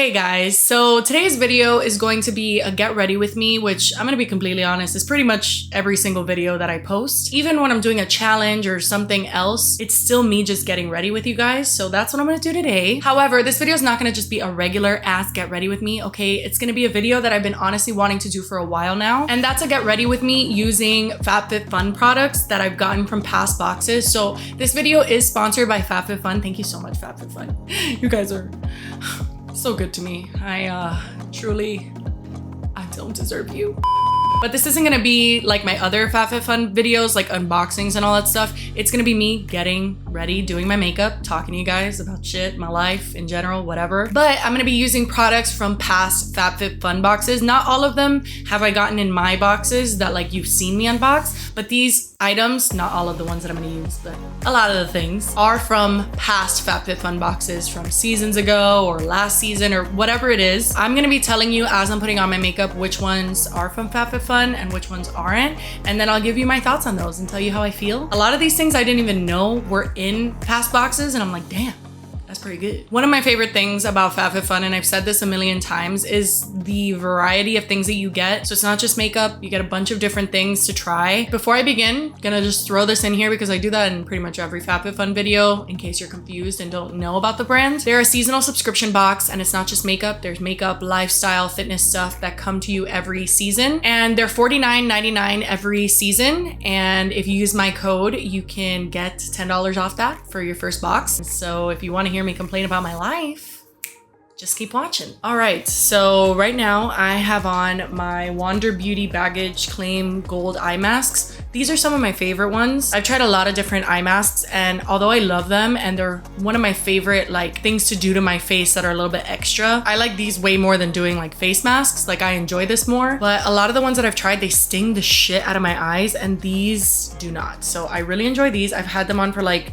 Hey guys, so today's video is going to be a get ready with me, which I'm gonna be completely honest, is pretty much every single video that I post. Even when I'm doing a challenge or something else, it's still me just getting ready with you guys. So that's what I'm gonna do today. However, this video is not gonna just be a regular ass get ready with me, okay? It's gonna be a video that I've been honestly wanting to do for a while now. And that's a get ready with me using FabFitFun products that I've gotten from past boxes. So this video is sponsored by FabFitFun. Thank you so much, FabFitFun. You guys are so good to me. I don't deserve you. But this isn't gonna be like my other FabFitFun videos, like unboxings and all that stuff. It's gonna be me getting ready, doing my makeup, talking to you guys about shit, my life in general, whatever. But I'm gonna be using products from past FabFitFun boxes. Not all of them have I gotten in my boxes that like you've seen me unbox, but these items, not all of the ones that I'm gonna use, but a lot of the things are from past FabFitFun boxes from seasons ago or last season or whatever it is. I'm gonna be telling you as I'm putting on my makeup which ones are from FabFitFun and which ones aren't, and then I'll give you my thoughts on those and tell you how I feel. A lot of these things I didn't even know were in past boxes, and I'm like, damn, that's pretty good. One of my favorite things about FabFitFun, and I've said this a million times, is the variety of things that you get. So it's not just makeup, you get a bunch of different things to try. Before I begin, I'm gonna just throw this in here because I do that in pretty much every FabFitFun video in case you're confused and don't know about the brand. They're a seasonal subscription box, and it's not just makeup. There's makeup, lifestyle, fitness stuff that come to you every season. And they're $49.99 every season. And if you use my code, you can get $10 off that for your first box. So if you wanna hear me complain about my life, just keep watching. All right, so right now I have on my Wander Beauty Baggage Claim Gold eye masks. These are some of my favorite ones. I've tried a lot of different eye masks, and although I love them and they're one of my favorite like things to do to my face that are a little bit extra, I like these way more than doing like face masks. Like I enjoy this more, but a lot of the ones that I've tried, they sting the shit out of my eyes, and these do not. So I really enjoy these. I've had them on for like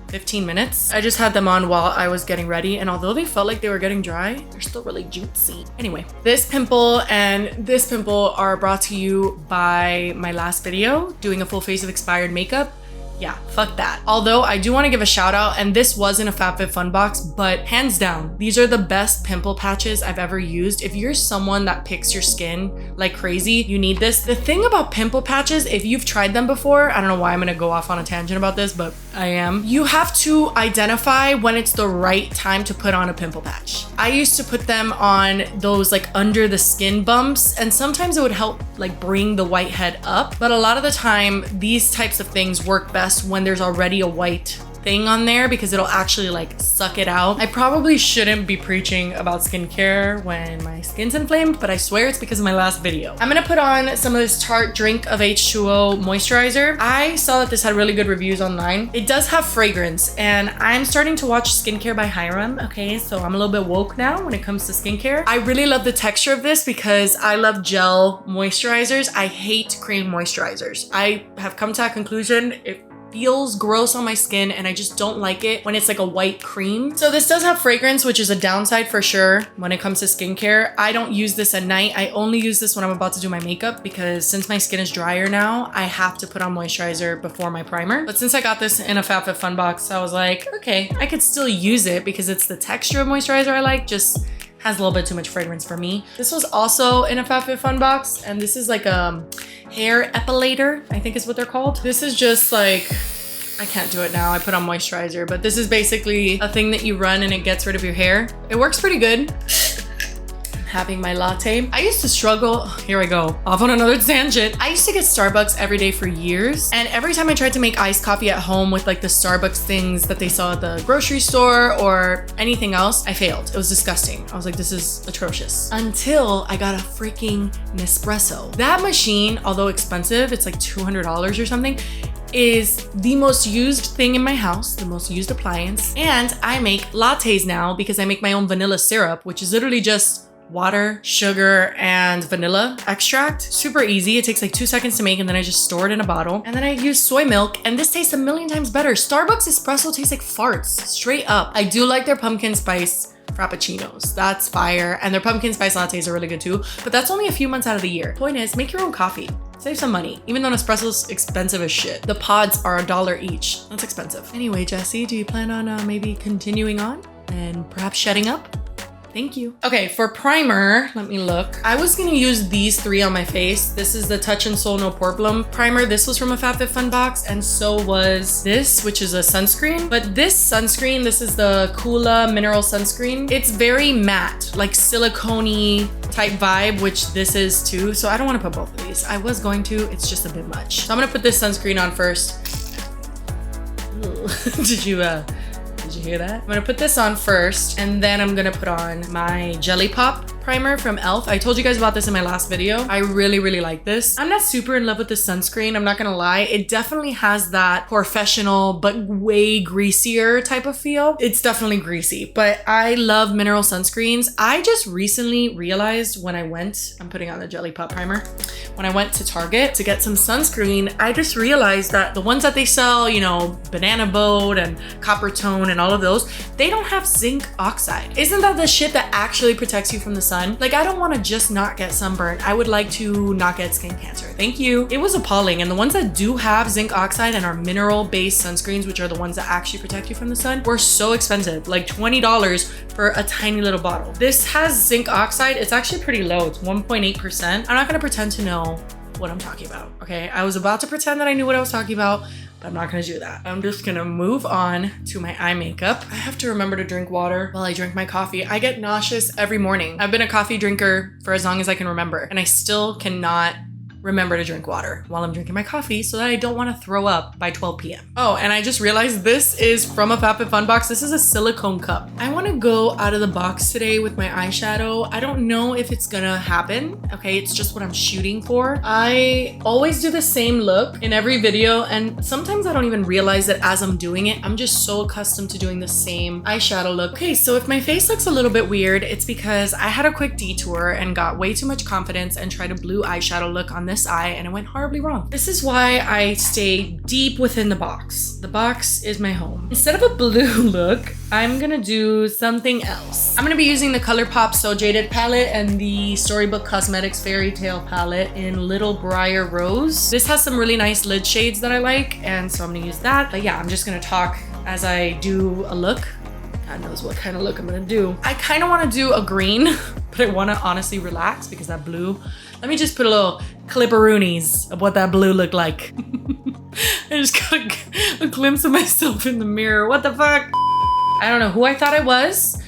15 minutes. I just had them on while I was getting ready, and although they felt like they were getting dry, they're still really juicy. Anyway, this pimple and this pimple are brought to you by my last video, doing a full face of expired makeup. Yeah, fuck that. Although I do want to give a shout out, and this was in a FabFitFun box, but hands down, these are the best pimple patches I've ever used. If you're someone that picks your skin like crazy, you need this. The thing about pimple patches, if you've tried them before, I don't know why I'm gonna go off on a tangent about this, but I am. You have to identify when it's the right time to put on a pimple patch. I used to put them on those like under the skin bumps, and sometimes it would help like bring the whitehead up, but a lot of the time these types of things work best when there's already a white thing on there because it'll actually like suck it out. I probably shouldn't be preaching about skincare when my skin's inflamed, but I swear it's because of my last video. I'm gonna put on some of this Tarte Drink of H2O moisturizer. I saw that this had really good reviews online. It does have fragrance, and I'm starting to watch Skincare by Hiram, okay? So I'm a little bit woke now when it comes to skincare. I really love the texture of this because I love gel moisturizers. I hate cream moisturizers. I have come to that conclusion. It feels gross on my skin, and I just don't like it when it's like a white cream. So this does have fragrance, which is a downside for sure when it comes to skincare. I don't use this at night. I only use this when I'm about to do my makeup because since my skin is drier now, I have to put on moisturizer before my primer. But since I got this in a FabFitFun box, I was like, okay, I could still use it because it's the texture of moisturizer I like, just has a little bit too much fragrance for me. This was also in a FabFitFun box, and this is like a hair epilator, I think is what they're called. This is just like, I can't do it now, I put on moisturizer, but this is basically a thing that you run and it gets rid of your hair. It works pretty good. Having my latte. I used to struggle, here I go, off on another tangent. I used to get Starbucks every day for years, and every time I tried to make iced coffee at home with like the Starbucks things that they saw at the grocery store or anything else, I failed. It was disgusting. I was like, this is atrocious. Until I got a freaking Nespresso. That machine, although expensive, it's like $200 or something, is the most used thing in my house, the most used appliance. And I make lattes now because I make my own vanilla syrup, which is literally just water, sugar, and vanilla extract. Super easy. It takes like 2 seconds to make, and then I just store it in a bottle. And then I use soy milk, and this tastes a million times better. Starbucks espresso tastes like farts, straight up. I do like their pumpkin spice frappuccinos. That's fire. And their pumpkin spice lattes are really good too, but that's only a few months out of the year. Point is, make your own coffee. Save some money, even though Nespresso's expensive as shit. The pods are $1 each. That's expensive. Anyway, Jessie, do you plan on maybe continuing on and perhaps shedding up? Thank you. Okay, for primer, let me look. I was gonna use these 3 on my face. This is the Touch and Soul No Problem primer. This was from a FabFitFun box, and so was this, which is a sunscreen. But this sunscreen, this is the Kula Mineral Sunscreen. It's very matte, like silicone-y type vibe, which this is too. So I don't wanna put both of these. I was going to, it's just a bit much. So I'm gonna put this sunscreen on first. Ooh. Did you hear that? I'm gonna put this on first, and then I'm gonna put on my Jelly Pop primer from e.l.f. I told you guys about this in my last video. I really, really like this. I'm not super in love with this sunscreen, I'm not gonna lie. It definitely has that professional, but way greasier type of feel. It's definitely greasy, but I love mineral sunscreens. I just recently realized when I went, I'm putting on the Jelly Pop primer. When I went to Target to get some sunscreen, I just realized that the ones that they sell, you know, Banana Boat and Copper Tone and all of those, they don't have zinc oxide. Isn't that the shit that actually protects you from the sun? Like, I don't want to just not get sunburn. I would like to not get skin cancer. Thank you. It was appalling. And the ones that do have zinc oxide and are mineral-based sunscreens, which are the ones that actually protect you from the sun, were so expensive, like $20 for a tiny little bottle. This has zinc oxide. It's actually pretty low. It's 1.8%. I'm not gonna pretend to know what I'm talking about, okay? I was about to pretend that I knew what I was talking about, but I'm not gonna do that. I'm just gonna move on to my eye makeup. I have to remember to drink water while I drink my coffee. I get nauseous every morning. I've been a coffee drinker for as long as I can remember, and I still cannot remember to drink water while I'm drinking my coffee so that I don't want to throw up by 12 p.m. Oh, and I just realized this is from a FabFitFun box. This is a silicone cup. I want to go out of the box today with my eyeshadow. I don't know if it's gonna happen. Okay, it's just what I'm shooting for. I always do the same look in every video, and sometimes I don't even realize that as I'm doing it. I'm just so accustomed to doing the same eyeshadow look. Okay, so if my face looks a little bit weird, it's because I had a quick detour and got way too much confidence and tried a blue eyeshadow look on this eye, and it went horribly wrong. This is why I stay deep within the box. The box is my home. Instead of a blue look, I'm gonna do something else. I'm gonna be using the ColourPop So Jaded palette and the Storybook Cosmetics Fairy Tale palette in Little Briar Rose. This has some really nice lid shades that I like, and so I'm gonna use that. But yeah, I'm just gonna talk as I do a look. God knows what kind of look I'm gonna do. I kind of want to do a green, but I want to honestly relax because that blue, let me just put a little clipperoonies of what that blue looked like. I just got a glimpse of myself in the mirror. What the fuck? I don't know who I thought I was,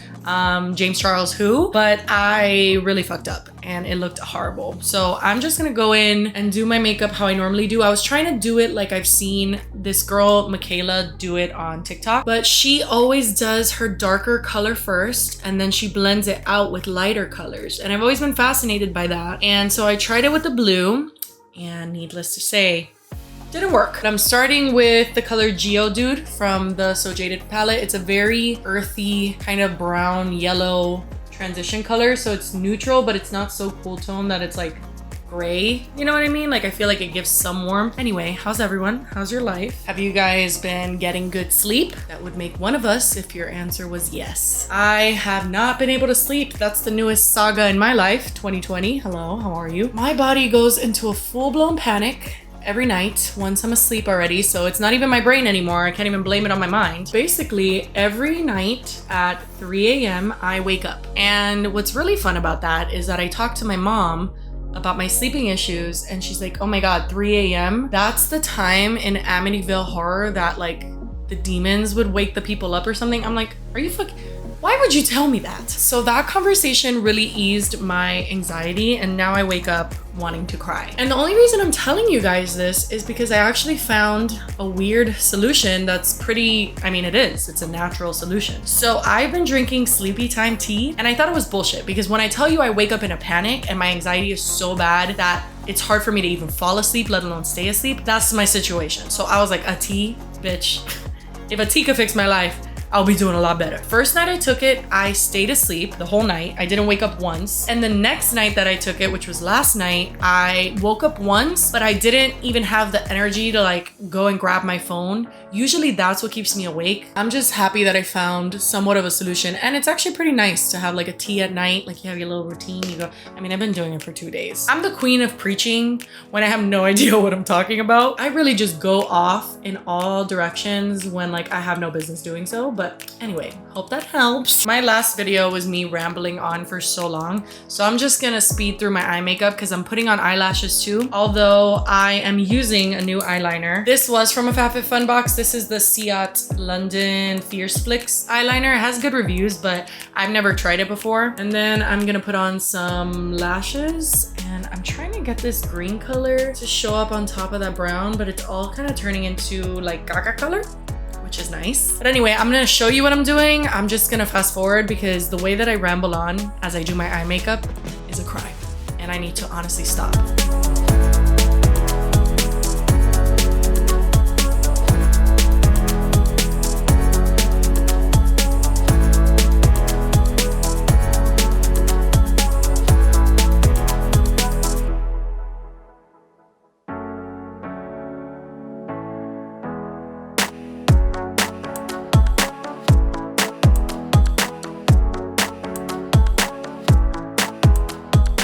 James Charles who, but I really fucked up and it looked horrible. So I'm just gonna go in and do my makeup how I normally do. I was trying to do it like I've seen this girl, Michaela, do it on TikTok, but she always does her darker color first and then she blends it out with lighter colors. And I've always been fascinated by that. And so I tried it with the blue, and needless to say, didn't work. But I'm starting with the color Geodude from the So Jaded palette. It's a very earthy, kind of brown, yellow transition color. So it's neutral, but it's not so cool tone that it's like gray. You know what I mean? Like I feel like it gives some warmth. Anyway, how's everyone? How's your life? Have you guys been getting good sleep? That would make one of us if your answer was yes. I have not been able to sleep. That's the newest saga in my life, 2020. Hello, how are you? My body goes into a full-blown panic every night once I'm asleep already, so it's not even my brain anymore. I can't even blame it on my mind. Basically, every night at 3 a.m. I wake up. And what's really fun about that is that I talk to my mom about my sleeping issues, and she's like, oh my god, 3 a.m.? That's the time in Amityville Horror that like the demons would wake the people up or something. I'm like, are you fucking... Why would you tell me that? So that conversation really eased my anxiety, and now I wake up wanting to cry. And the only reason I'm telling you guys this is because I actually found a weird solution that's pretty, I mean, it's a natural solution. So I've been drinking sleepy time tea, and I thought it was bullshit because when I tell you I wake up in a panic and my anxiety is so bad that it's hard for me to even fall asleep, let alone stay asleep, that's my situation. So I was like, a tea? Bitch, if a tea could fix my life, I'll be doing a lot better. First night I took it, I stayed asleep the whole night. I didn't wake up once. And the next night that I took it, which was last night, I woke up once, but I didn't even have the energy to like go and grab my phone. Usually that's what keeps me awake. I'm just happy that I found somewhat of a solution. And it's actually pretty nice to have like a tea at night. Like you have your little routine, you go, I mean, I've been doing it for 2 days. I'm the queen of preaching when I have no idea what I'm talking about. I really just go off in all directions when like I have no business doing so, but But anyway, hope that helps. My last video was me rambling on for so long, so I'm just gonna speed through my eye makeup because I'm putting on eyelashes too, although I am using a new eyeliner. This was from a FabFitFun box. This is the Ciat London Fierce Flicks eyeliner. It has good reviews, but I've never tried it before. And then I'm gonna put on some lashes, and I'm trying to get this green color to show up on top of that brown, but it's all kind of turning into like gaga color, which is nice. But anyway, I'm gonna show you what I'm doing. I'm just gonna fast forward because the way that I ramble on as I do my eye makeup is a crime, and I need to honestly stop.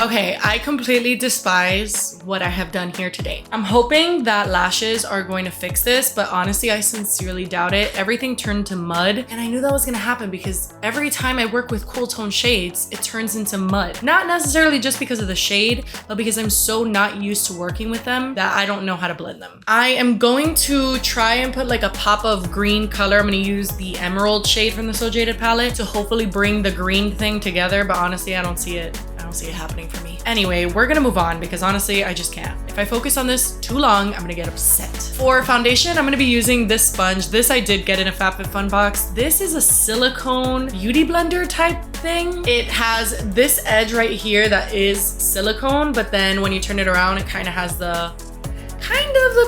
Okay, I completely despise what I have done here today. I'm hoping that lashes are going to fix this, but honestly, I sincerely doubt it. Everything turned to mud, and I knew that was gonna happen because every time I work with cool tone shades, it turns into mud. Not necessarily just because of the shade, but because I'm so not used to working with them that I don't know how to blend them. I am going to try and put like a pop of green color. I'm gonna use the emerald shade from the So Jaded palette to hopefully bring the green thing together, but honestly, I don't see it happening for me. Anyway, we're gonna move on because honestly, I just can't. If I focus on this too long, I'm gonna get upset. For foundation, I'm gonna be using this sponge. This I did get in a FabFitFun box. This is a silicone beauty blender type thing. It has this edge right here that is silicone, but then when you turn it around, it kind of has the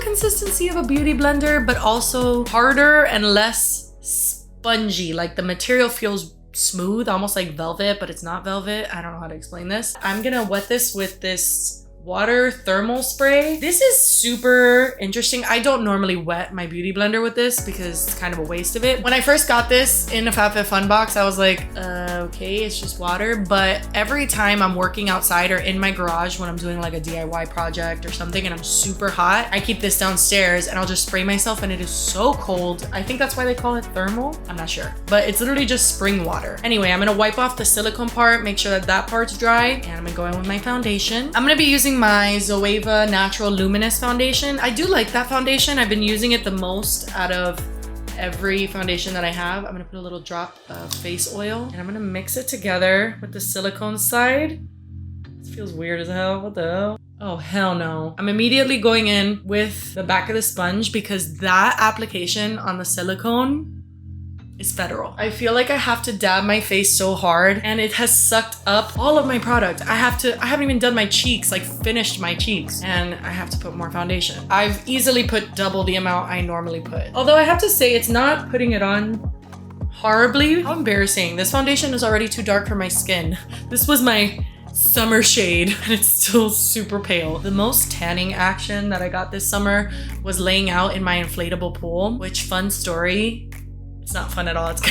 consistency of a beauty blender, but also harder and less spongy. Like the material feels smooth, almost like velvet, but it's not velvet. I don't know how to explain this. I'm gonna wet this with this water thermal spray. This is super interesting. I don't normally wet my beauty blender with this because it's kind of a waste of it. When I first got this in a FabFitFun box, I was like, okay, it's just water. But every time I'm working outside or in my garage when I'm doing like a DIY project or something and I'm super hot, I keep this downstairs and I'll just spray myself, and it is so cold. I think that's why they call it thermal. I'm not sure, but it's literally just spring water. Anyway, I'm gonna wipe off the silicone part, make sure that that part's dry, and I'm gonna go in with my foundation. I'm gonna be using my Zoeva Natural Luminous foundation. I do like that foundation. I've been using it the most out of every foundation that I have. I'm gonna put a little drop of face oil and I'm gonna mix it together with the silicone side. This feels weird as hell. What the hell? Oh, hell no. I'm immediately going in with the back of the sponge because that application on the silicone is federal. I feel like I have to dab my face so hard and it has sucked up all of my product. I haven't even done my cheeks, like finished my cheeks, and I have to put more foundation. I've easily put double the amount I normally put. Although I have to say it's not putting it on horribly. How embarrassing. This foundation is already too dark for my skin. This was my summer shade and it's still super pale. The most tanning action that I got this summer was laying out in my inflatable pool, which, fun story, it's not fun at all. It's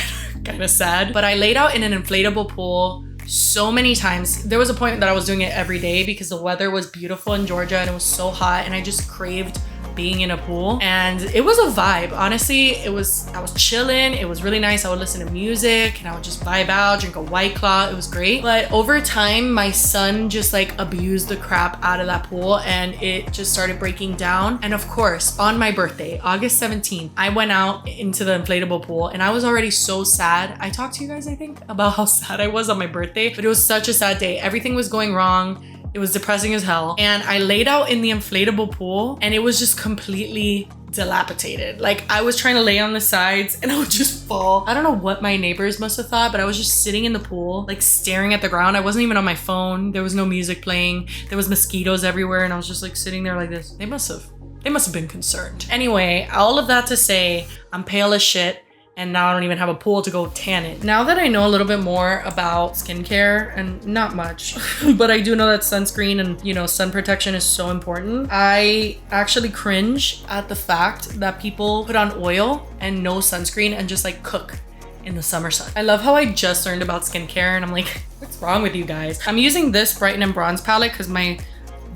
kind of sad. But I laid out in an inflatable pool so many times. There was a point that I was doing it every day because the weather was beautiful in Georgia and it was so hot and I just craved being in a pool, and it was a vibe. Honestly, I was chilling. It was really nice. I would listen to music and I would just vibe out, drink a White Claw. It was great. But over time, my son just like abused the crap out of that pool and it just started breaking down. And of course, on my birthday, August 17th, I went out into the inflatable pool and I was already so sad. I talked to you guys, I think, about how sad I was on my birthday, but it was such a sad day. Everything was going wrong. It was depressing as hell. And I laid out in the inflatable pool and it was just completely dilapidated. Like, I was trying to lay on the sides and I would just fall. I don't know what my neighbors must have thought, but I was just sitting in the pool, like staring at the ground. I wasn't even on my phone. There was no music playing. There was mosquitoes everywhere and I was just like sitting there like this. They must have been concerned. Anyway, all of that to say, I'm pale as shit. And now I don't even have a pool to go tan it. Now that I know a little bit more about skincare, and not much, but I do know that sunscreen and, you know, sun protection is so important, I actually cringe at the fact that people put on oil and no sunscreen and just like cook in the summer sun. I love how I just learned about skincare and I'm like, what's wrong with you guys? I'm using this Brighten and Bronze palette because my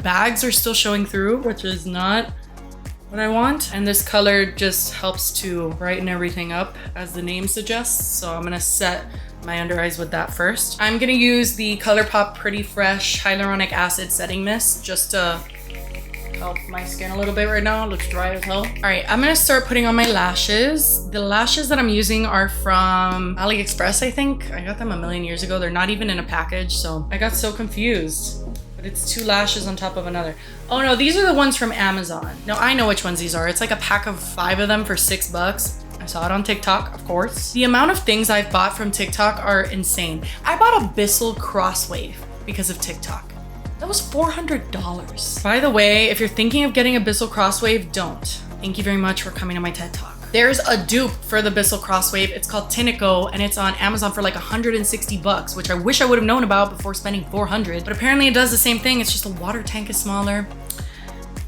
bags are still showing through, which is not what I want. And this color just helps to brighten everything up as the name suggests. So I'm gonna set my under eyes with that first. I'm gonna use the ColourPop Pretty Fresh Hyaluronic Acid Setting Mist just to help my skin a little bit right now. It looks dry as hell. All right, I'm gonna start putting on my lashes. The lashes that I'm using are from AliExpress, I think. I got them a million years ago. They're not even in a package, so I got so confused. But it's 2 lashes on top of another. Oh no, these are the ones from Amazon. No, I know which ones these are. It's like a pack of 5 of them for $6. I saw it on TikTok, of course. The amount of things I've bought from TikTok are insane. I bought a Bissell Crosswave because of TikTok. That was $400. By the way, if you're thinking of getting a Bissell Crosswave, don't. Thank you very much for coming to my TED Talk. There's a dupe for the Bissell Crosswave. It's called Tinico and it's on Amazon for like $160, which I wish I would have known about before spending $400. But apparently it does the same thing. It's just the water tank is smaller.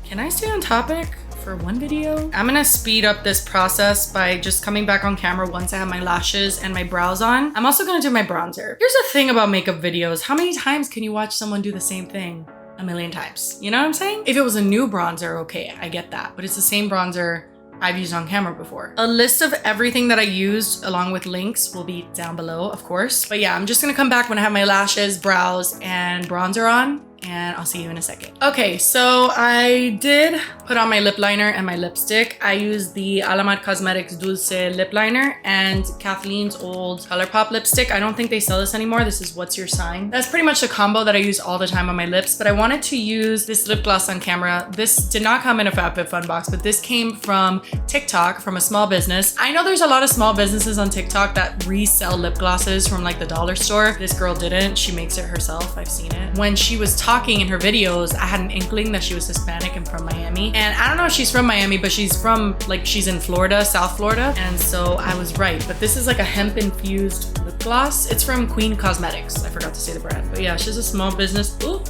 Can I stay on topic for one video? I'm gonna speed up this process by just coming back on camera once I have my lashes and my brows on. I'm also gonna do my bronzer. Here's the thing about makeup videos. How many times can you watch someone do the same thing? A million times. You know what I'm saying? If it was a new bronzer, okay, I get that. But it's the same bronzer I've used on camera before. A list of everything that I used along with links will be down below, of course. But yeah, I'm just gonna come back when I have my lashes, brows, and bronzer on. And I'll see you in a second. Okay, so I did put on my lip liner and my lipstick. I used the Alamat Cosmetics Dulce lip liner and Kathleen's old ColourPop lipstick. I don't think they sell this anymore. This is What's Your Sign. That's pretty much the combo that I use all the time on my lips, but I wanted to use this lip gloss on camera. This did not come in a FabFitFun box, but this came from TikTok, from a small business. I know there's a lot of small businesses on TikTok that resell lip glosses from like the dollar store. This girl didn't. She makes it herself. I've seen it. When she was talking in her videos, I had an inkling that she was Hispanic and from Miami. And I don't know if she's from Miami, but she's from, like, she's in Florida, South Florida. And so I was right. But this is like a hemp infused lip gloss. It's from Queen Cosmetics. I forgot to say the brand. But yeah, she's a small business. Ooh.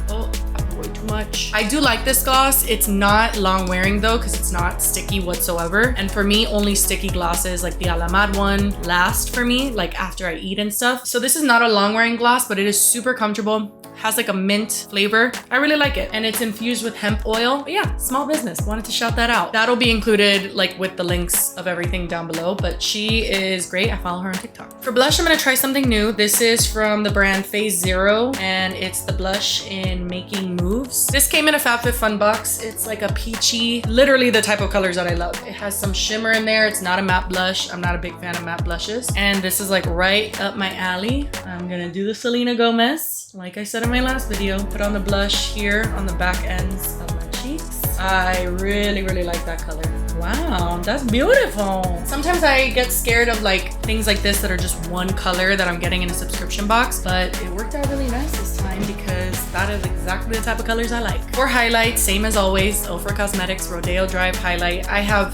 Oh, I put way too much. I do like this gloss. It's not long wearing though, because it's not sticky whatsoever. And for me, only sticky glosses like the Alamat one last for me, like after I eat and stuff. So this is not a long wearing gloss, but it is super comfortable. Has like a mint flavor. I really like it. And it's infused with hemp oil. But yeah, small business. Wanted to shout that out. That'll be included like with the links of everything down below, but she is great. I follow her on TikTok. For blush, I'm gonna try something new. This is from the brand Phase Zero and it's the blush in Making Moves. This came in a FabFitFun box. It's like a peachy, literally the type of colors that I love. It has some shimmer in there. It's not a matte blush. I'm not a big fan of matte blushes. And this is like right up my alley. I'm gonna do the Selena Gomez. Like I said in my last video, put on the blush here on the back ends of my cheeks. I really, really like that color. Wow, that's beautiful. Sometimes I get scared of like things like this that are just one color that I'm getting in a subscription box, but it worked out really nice this time because that is exactly the type of colors I like. For highlight, same as always, Ofra Cosmetics Rodeo Drive highlight. I have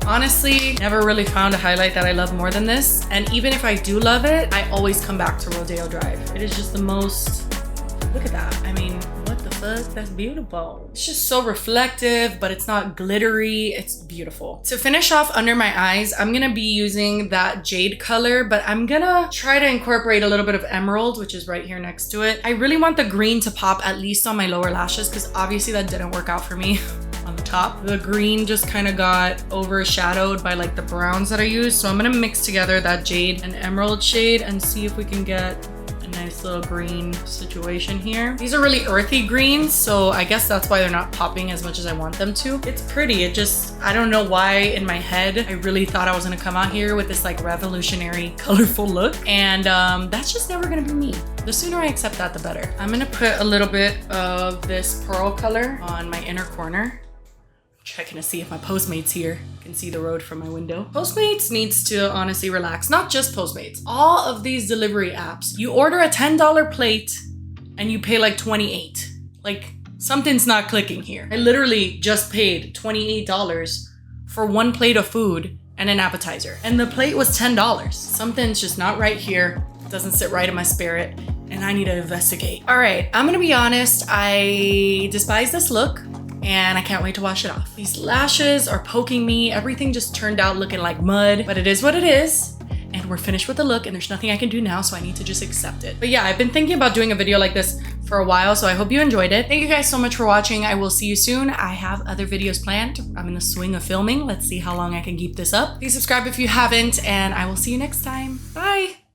honestly never really found a highlight that I love more than this. And even if I do love it, I always come back to Rodeo Drive. It is just the most, look at that. I mean, what the fuck? That's beautiful. It's just so reflective, but it's not glittery. It's beautiful. To finish off under my eyes, I'm gonna be using that jade color, but I'm gonna try to incorporate a little bit of emerald, which is right here next to it. I really want the green to pop at least on my lower lashes because obviously that didn't work out for me. On the top, the green just kind of got overshadowed by like the browns that I used. So I'm gonna mix together that jade and emerald shade and see if we can get a nice little green situation here. These are really earthy greens, so I guess that's why they're not popping as much as I want them to. It's pretty. It just, I don't know why in my head I really thought I was gonna come out here with this like revolutionary colorful look, and that's just never gonna be me. The sooner I accept that, the better. I'm gonna put a little bit of this pearl color on my inner corner. Checking to see if my Postmates here can see the road from my window. Postmates needs to honestly relax. Not just Postmates. All of these delivery apps. You order a $10 plate and you pay like $28. Like something's not clicking here. I literally just paid $28 for one plate of food and an appetizer. And the plate was $10. Something's just not right here. Doesn't sit right in my spirit and I need to investigate. All right, I'm gonna be honest. I despise this look. And I can't wait to wash it off. These lashes are poking me. Everything just turned out looking like mud, but it is what it is. And we're finished with the look and there's nothing I can do now, so I need to just accept it. But yeah, I've been thinking about doing a video like this for a while, so I hope you enjoyed it. Thank you guys so much for watching. I will see you soon. I have other videos planned. I'm in the swing of filming. Let's see how long I can keep this up. Please subscribe if you haven't, and I will see you next time. Bye.